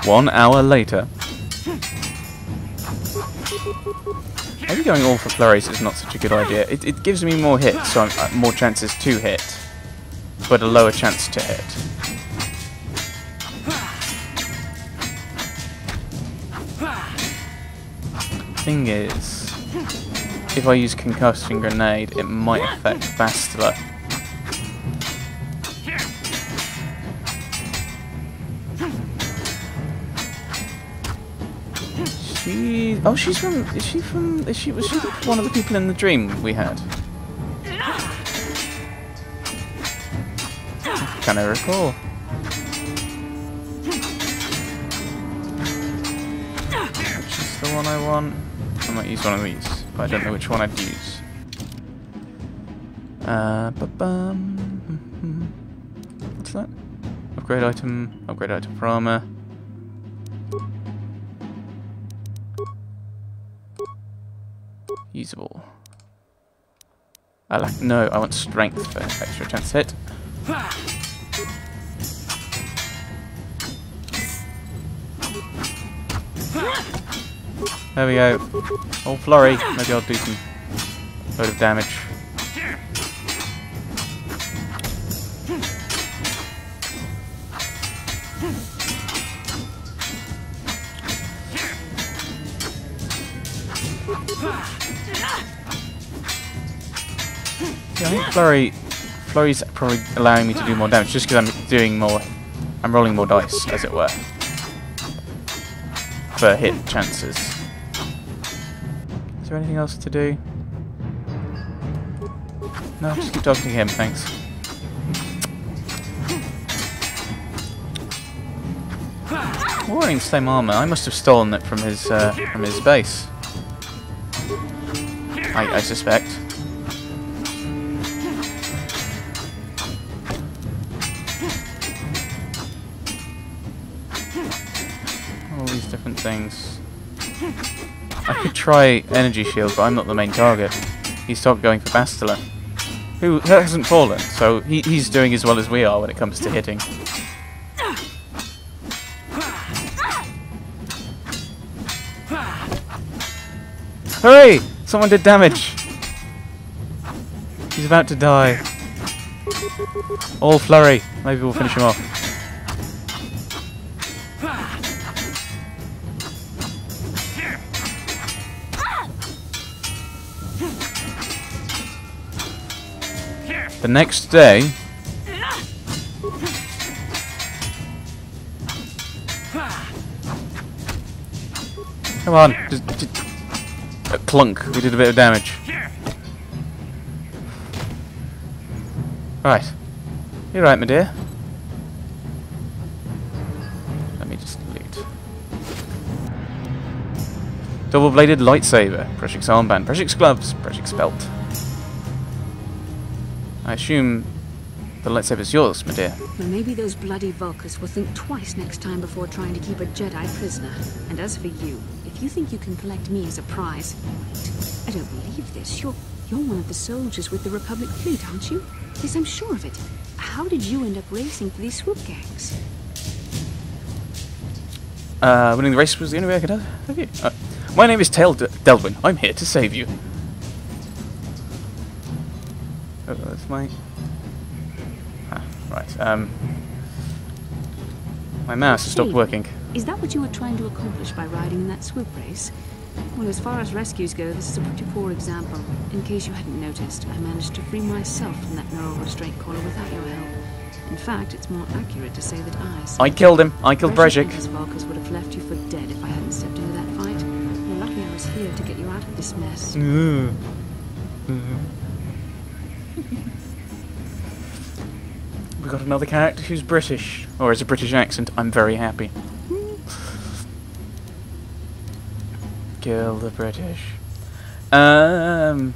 1 hour later. Maybe going all for flurries is not such a good idea. It gives me more hits, so more chances to hit, but a lower chance to hit. Thing is, if I use concussion grenade, it might affect Bastila. Was she one of the people in the dream we had? Can I recall? Which is the one I want? I might use one of these, but I don't know which one I'd use. What's that? Upgrade item for armor. Usable. No, I want strength for extra chance to hit. There we go. Oh, flurry. Maybe I'll do some load of damage. Yeah, I think flurry's probably allowing me to do more damage just because I'm rolling more dice, as it were, for hit chances. Is there anything else to do? No, just keep talking to him, thanks. We're wearing the same armor. I must have stolen it from his base. I suspect. All these different things. I could try energy shield, but I'm not the main target. He's going for Bastila, who hasn't fallen, so he's doing as well as we are when it comes to hitting. Hurry! Someone did damage! He's about to die. All flurry. Maybe we'll finish him off. The next day... Come on, just clunk, we did a bit of damage. Right. You're right, my dear. Let me just loot. Double-bladed lightsaber, Preshik's armband, Preshik's gloves, Preshik's belt. I assume the lightsaber's yours, my dear. Well, maybe those bloody Vulcans will think twice next time before trying to keep a Jedi prisoner. And as for you, if you think you can collect me as a prize... Wait, I don't believe this. You're one of the soldiers with the Republic fleet, aren't you? Yes, I'm sure of it. How did you end up racing for these swoop gangs? Winning the race was the only way I could have you. My name is Delwyn. I'm here to save you. Oh, that's my... right, my mouse has stopped working. Is that what you were trying to accomplish by riding in that swoop race? Well, as far as rescues go, this is a pretty poor example. In case you hadn't noticed, I managed to free myself from that narrow restraint collar without your help. In fact, it's more accurate to say that I killed him. I killed Brejik. His Valkas would have left you for dead if I hadn't stepped into that fight. You're lucky I was here to get you out of this mess. We've got another character who's British, or has a British accent. I'm very happy. Kill the British. I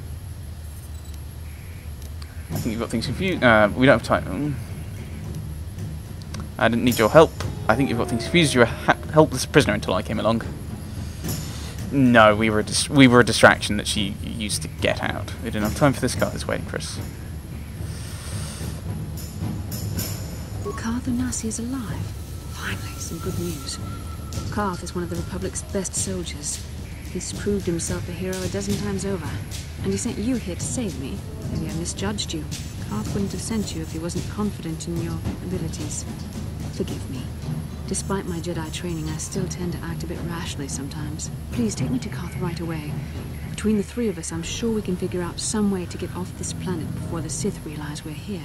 think you've got things confused. We don't have time. I didn't need your help. I think you've got things confused. You're a helpless prisoner until I came along. No, we were a distraction that she used to get out. We didn't have time for this car that's waiting for us. Karthanasi is alive. Finally, some good news. Karth is one of the Republic's best soldiers. He's proved himself a hero a dozen times over. And he sent you here to save me. Maybe I misjudged you. Karth wouldn't have sent you if he wasn't confident in your abilities. Forgive me. Despite my Jedi training, I still tend to act a bit rashly sometimes. Please take me to Karth right away. Between the three of us, I'm sure we can figure out some way to get off this planet before the Sith realize we're here.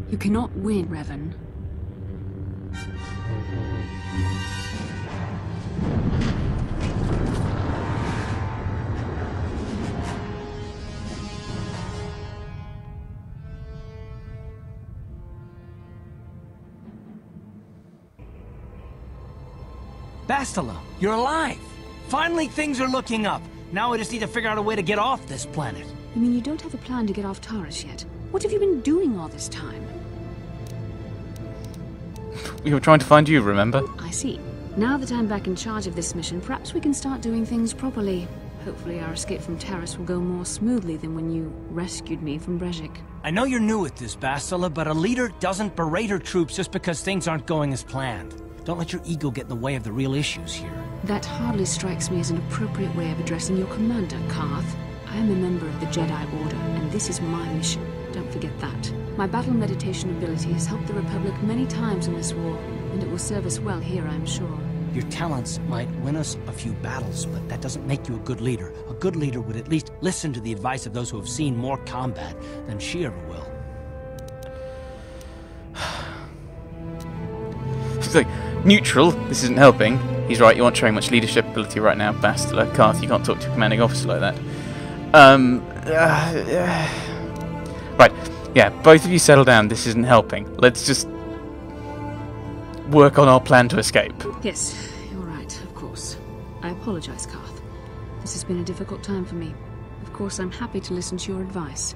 You cannot win, Revan. Bastila, you're alive! Finally, things are looking up. Now we just need to figure out a way to get off this planet. You mean you don't have a plan to get off Taurus yet? What have you been doing all this time? We were trying to find you, remember? I see. Now that I'm back in charge of this mission, perhaps we can start doing things properly. Hopefully our escape from Taurus will go more smoothly than when you rescued me from Brejik. I know you're new at this, Bastila, but a leader doesn't berate her troops just because things aren't going as planned. Don't let your ego get in the way of the real issues here. That hardly strikes me as an appropriate way of addressing your commander, Karth. I am a member of the Jedi Order, and this is my mission. Don't forget that. My battle meditation ability has helped the Republic many times in this war, and it will serve us well here, I'm sure. Your talents might win us a few battles, but that doesn't make you a good leader. A good leader would at least listen to the advice of those who have seen more combat than she ever will. She's like, neutral, this isn't helping. He's right, you aren't showing much leadership ability right now, Bastila. Karth, you can't talk to a commanding officer like that. Right, yeah, both of you settle down, this isn't helping. Let's just work on our plan to escape. Yes, you're right, of course. I apologize, Karth. This has been a difficult time for me. Of course, I'm happy to listen to your advice.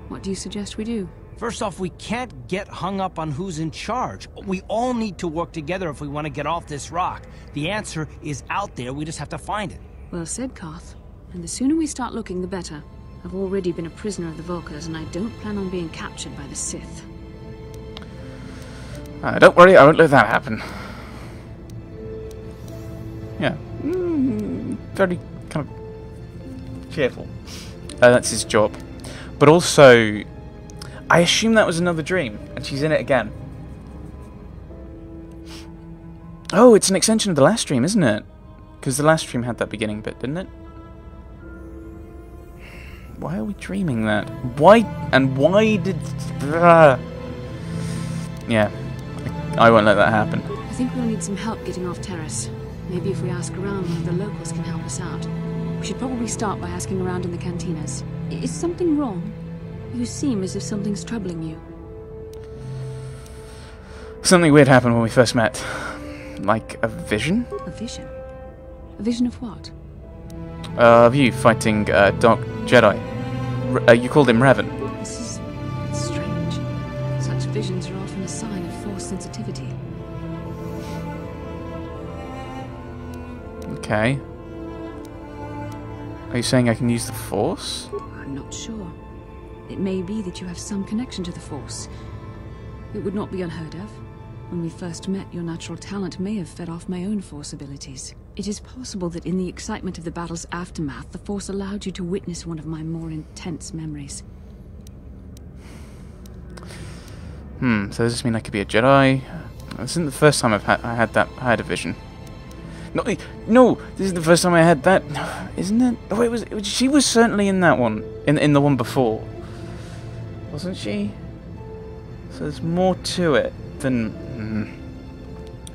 What do you suggest we do? First off, we can't get hung up on who's in charge. We all need to work together if we want to get off this rock. The answer is out there, we just have to find it. Well said, Karth. And the sooner we start looking, the better. I've already been a prisoner of the Vulkars, and I don't plan on being captured by the Sith. Don't worry, I won't let that happen. Yeah. Very kind of cheerful. That's his job. But also, I assume that was another dream, and she's in it again. Oh, it's an extension of the last dream, isn't it? Because the last dream had that beginning bit, didn't it? Why are we dreaming that? Why? And why did... Yeah. I won't let that happen. I think we'll need some help getting off Taurus. Maybe if we ask around, one of the locals can help us out. We should probably start by asking around in the cantinas. Is something wrong? You seem as if something's troubling you. Something weird happened when we first met. Like a vision? A vision? A vision of what? Of you fighting Dark Jedi. You called him Revan. This is strange. Such visions are often a sign of Force sensitivity. Okay. Are you saying I can use the Force? I'm not sure. It may be that you have some connection to the Force. It would not be unheard of. When we first met, your natural talent may have fed off my own Force abilities. It is possible that in the excitement of the battle's aftermath, the Force allowed you to witness one of my more intense memories. So does this mean I could be a Jedi? This isn't the first time I had a vision. No, this is the first time I had that, isn't it? Oh, she was certainly in that one, in the one before, wasn't she? So there's more to it than.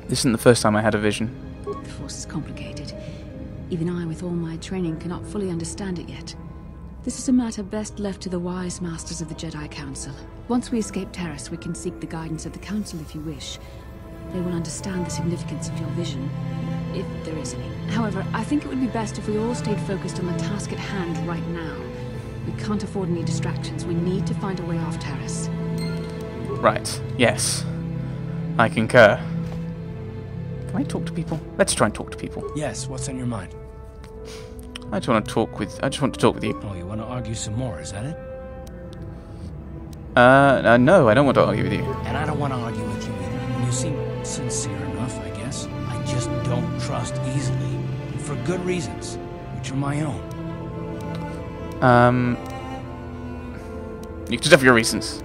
This isn't the first time I had a vision. The Force is complicated. Even I, with all my training, cannot fully understand it yet. This is a matter best left to the wise masters of the Jedi Council. Once we escape Taurus, we can seek the guidance of the Council if you wish. They will understand the significance of your vision, if there is any. However, I think it would be best if we all stayed focused on the task at hand right now. We can't afford any distractions. We need to find a way off Taurus. Right. Yes. I concur. Can I talk to people? Let's try and talk to people. Yes, what's on your mind? I just want to talk with you. Oh, you want to argue some more, is that it? No, I don't want to argue with you. And I don't want to argue with you either. You seem sincere enough, I guess. I just don't trust easily. And for good reasons, which are my own. You just have your reasons.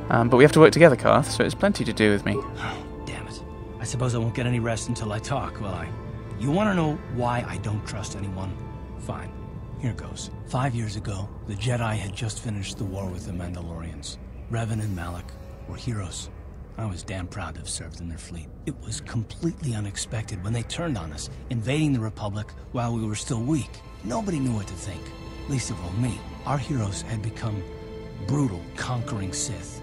But we have to work together, Karth, so there's plenty to do with me. Oh, damn it. I suppose I won't get any rest until I talk, will I? You want to know why I don't trust anyone? Fine. Here goes. 5 years ago, the Jedi had just finished the war with the Mandalorians. Revan and Malak were heroes. I was damn proud to have served in their fleet. It was completely unexpected when they turned on us, invading the Republic while we were still weak. Nobody knew what to think, least of all me. Our heroes had become brutal, conquering Sith,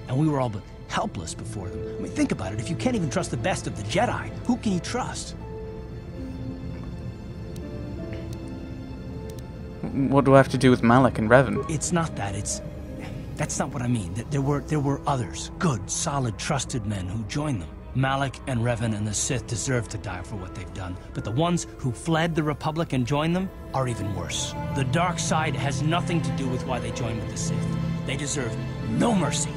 and we were all but helpless before them. I mean, think about it. If you can't even trust the best of the Jedi, who can you trust? What do I have to do with Malak and Revan? It's not that, that's not what I mean. There were others, good, solid, trusted men who joined them. Malak and Revan and the Sith deserve to die for what they've done, but the ones who fled the Republic and joined them are even worse. The dark side has nothing to do with why they joined with the Sith. They deserve no mercy.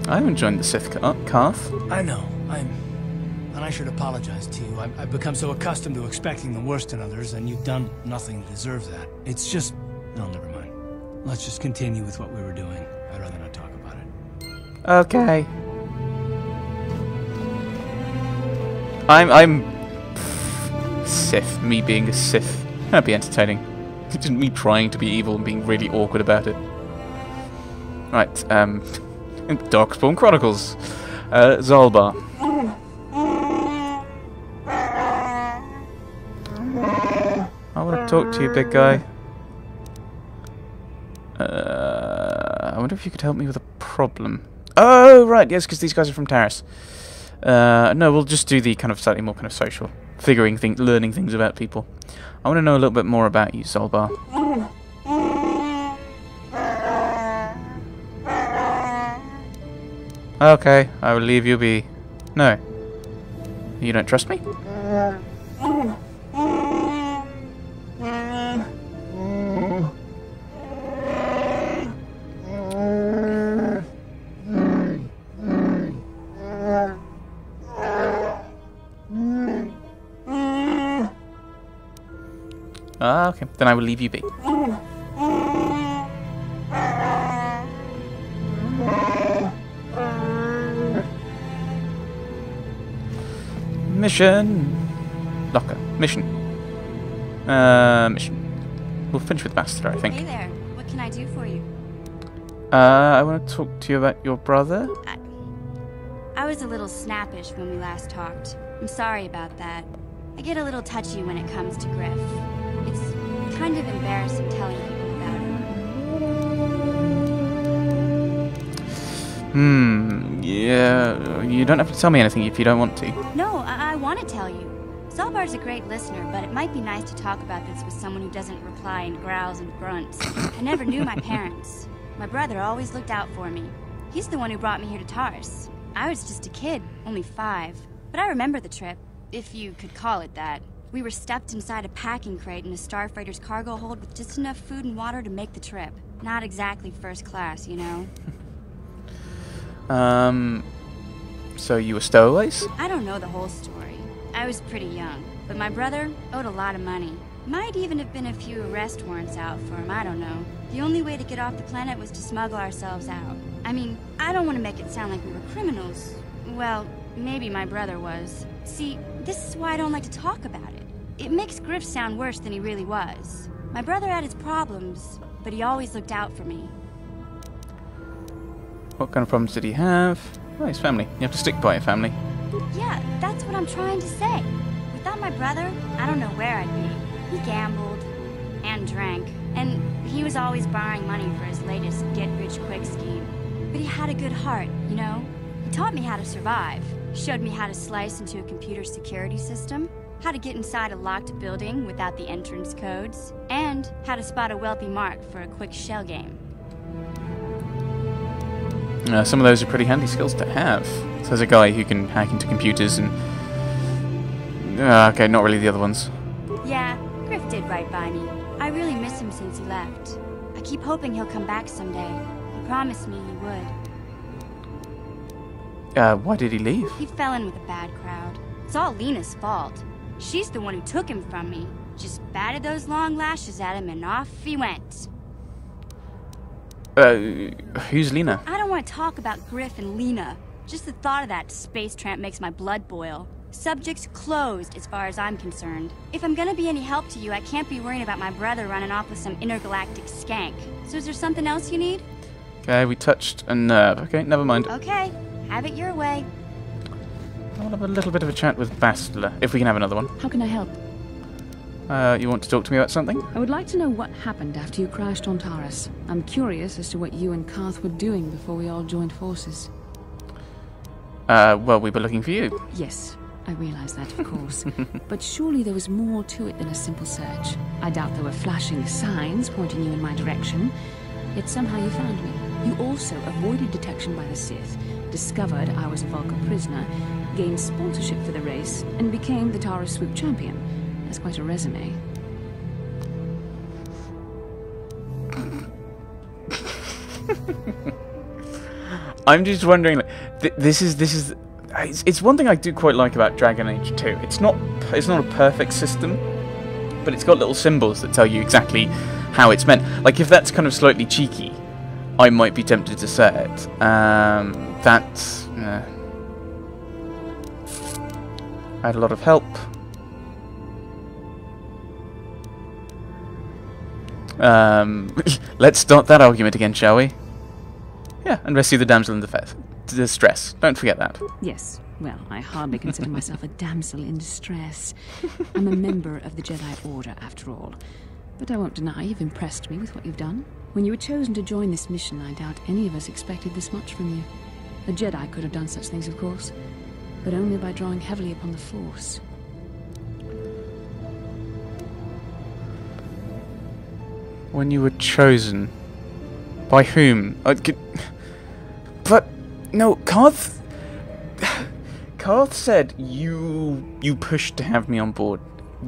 I haven't joined the Sith, Karth. I know, and I should apologize to you. I've become so accustomed to expecting the worst in others, and you've done nothing to deserve that. It's just... no, never mind. Let's just continue with what we were doing. I'd rather not talk about it. Okay. I'm... Sith. Me being a Sith. That'd be entertaining. Just me trying to be evil and being really awkward about it. Right, Darkspawn Chronicles. Zalbar. I want to talk to you, big guy. I wonder if you could help me with a problem. Oh, right, yes, because these guys are from Taris. No, we'll just do the kind of slightly more kind of social, learning things about people. I want to know a little bit more about you, Zalbar. Okay, I will leave you be. No. You don't trust me? Okay, then I will leave you be. Mission. Locker. Mission. Mission. We'll finish with Master, I think. Hey there. What can I do for you? I want to talk to you about your brother. I was a little snappish when we last talked. I'm sorry about that. I get a little touchy when it comes to Griff. It's kind of embarrassing telling people about him. Yeah, you don't have to tell me anything if you don't want to. No, I want to tell you. Zalbar's a great listener, but it might be nice to talk about this with someone who doesn't reply in growls and grunts. I never knew my parents. My brother always looked out for me. He's the one who brought me here to Tars. I was just a kid, only 5. But I remember the trip, if you could call it that. We were stuffed inside a packing crate in a starfighter's cargo hold with just enough food and water to make the trip. Not exactly first class, you know? So you were stowaways? I don't know the whole story. I was pretty young, but my brother owed a lot of money. Might even have been a few arrest warrants out for him, I don't know. The only way to get off the planet was to smuggle ourselves out. I mean, I don't want to make it sound like we were criminals. Well, maybe my brother was. See, this is why I don't like to talk about it. It makes Griff sound worse than he really was. My brother had his problems, but he always looked out for me. What kind of problems did he have? Well, his family. You have to stick by your family. Yeah, that's what I'm trying to say. Without my brother, I don't know where I'd be. He gambled and drank, and he was always borrowing money for his latest get-rich-quick scheme. But he had a good heart, you know? He taught me how to survive, showed me how to slice into a computer security system. how to get inside a locked building without the entrance codes, and how to spot a wealthy mark for a quick shell game. Some of those are pretty handy skills to have. So there's a guy who can hack into computers and... okay, not really the other ones. Yeah, Griff did right by me. I really miss him since he left. I keep hoping he'll come back someday. He promised me he would. Why did he leave? He fell in with a bad crowd. It's all Lena's fault. She's the one who took him from me. Just batted those long lashes at him and off he went. Who's Lena? I don't want to talk about Griff and Lena. Just the thought of that space tramp makes my blood boil. Subject's closed as far as I'm concerned. If I'm gonna be any help to you, I can't be worrying about my brother running off with some intergalactic skank. So is there something else you need? Okay, we touched a nerve. Okay, never mind. Okay, have it your way. I'll have a little bit of a chat with Bastila, if we can have another one. How can I help? You want to talk to me about something? I would like to know what happened after you crashed on Taurus. I'm curious as to what you and Karth were doing before we all joined forces. Well, we were looking for you. Yes, I realize that, of course. But surely there was more to it than a simple search. I doubt there were flashing signs pointing you in my direction. Yet somehow you found me. You also avoided detection by the Sith, discovered I was a Vulcan prisoner, gained sponsorship for the race, and became the Taurus Swoop champion. That's quite a resume. I'm just wondering, like, this is it's one thing I do quite like about Dragon Age 2. It's not a perfect system, but it's got little symbols that tell you exactly how it's meant. Like, if that's kind of slightly cheeky, I might be tempted to say it. That's I had a lot of help. Let's start that argument again, shall we? Yeah, and rescue the damsel in distress. Don't forget that. Yes. Well, I hardly consider myself a damsel in distress. I'm a member of the Jedi Order, after all. But I won't deny you've impressed me with what you've done. When you were chosen to join this mission, I doubt any of us expected this much from you. A Jedi could have done such things, of course, but only by drawing heavily upon the Force. When you were chosen, by whom? But no, Karth said you pushed to have me on board.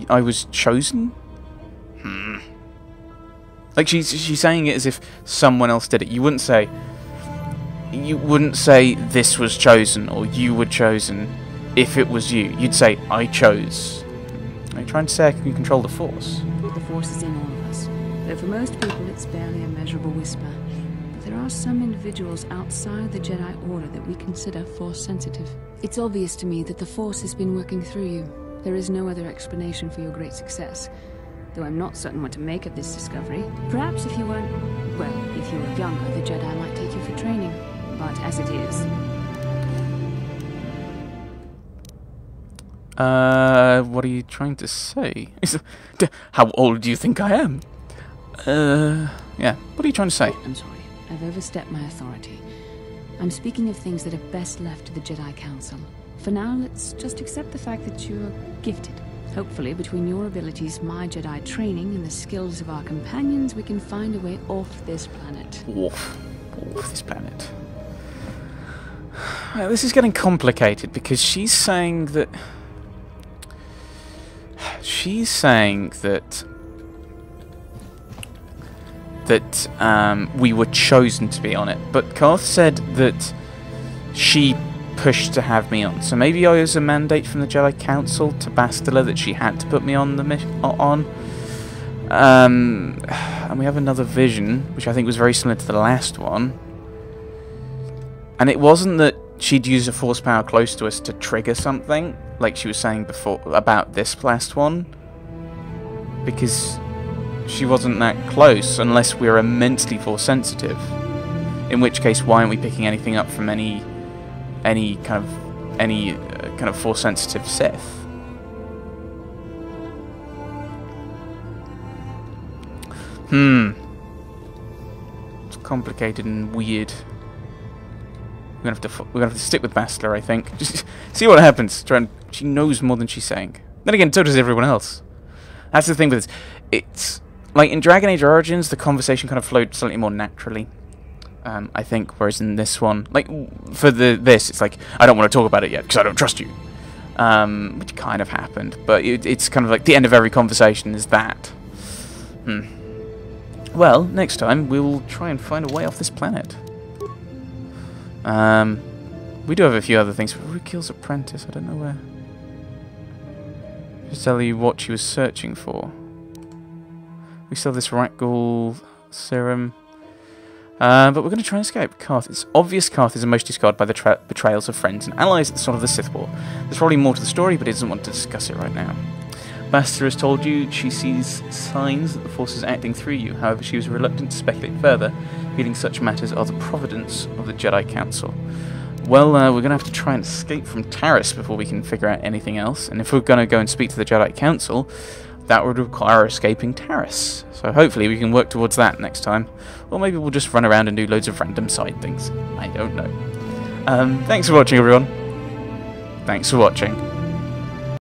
I was chosen. Like she's saying it as if someone else did it. You wouldn't say this was chosen or you were chosen if it was you. You'd say I chose. Are you trying to say I can control the Force? The Force is in all of us. Though for most people it's barely a measurable whisper. But there are some individuals outside the Jedi Order that we consider Force-sensitive. It's obvious to me that the Force has been working through you. There is no other explanation for your great success. Though I'm not certain what to make of this discovery. Perhaps if you weren't... well, if you were younger, the Jedi might take you for training. But as it is... what are you trying to say? How old do you think I am? Yeah, what are you trying to say? I'm sorry. I've overstepped my authority. I'm speaking of things that are best left to the Jedi Council. For now, let's just accept the fact that you're gifted. Hopefully, between your abilities, my Jedi training, and the skills of our companions, we can find a way off this planet. Off this planet. Well, this is getting complicated because she's saying that... we were chosen to be on it, but Karth said that she pushed to have me on. So maybe I was a mandate from the Jedi Council to Bastila that she had to put me on the and we have another vision, which I think was very similar to the last one. And it wasn't that she'd use a force power close to us to trigger something, like she was saying before about this last one, because she wasn't that close unless we were immensely force sensitive. In which case, why aren't we picking anything up from any kind of force sensitive Sith? It's complicated and weird. We're gonna have to stick with Bastila, I think. Just see what happens. She knows more than she's saying. Then again, so does everyone else. That's the thing with this. It's like in Dragon Age Origins, the conversation kind of flowed slightly more naturally. I think, whereas in this one, like for this, it's like I don't want to talk about it yet because I don't trust you, which kind of happened. But it's kind of like the end of every conversation is that. Well, next time we'll try and find a way off this planet. We do have a few other things. Rukil's apprentice. I don't know where. Just tell you what she was searching for. We still have this Rakghoul serum. But we're going to try and escape. Karth. It's obvious Karth is emotionally scarred by the betrayals of friends and allies at the start of the Sith War. There's probably more to the story, but he doesn't want to discuss it right now. Bastila has told you she sees signs that the Force is acting through you. However, she was reluctant to speculate further, feeling such matters are the providence of the Jedi Council. Well, we're going to have to try and escape from Taris before we can figure out anything else. And if we're going to go and speak to the Jedi Council, that would require escaping Taris. So hopefully we can work towards that next time. Or maybe we'll just run around and do loads of random side things. I don't know. Thanks for watching, everyone. Thanks for watching.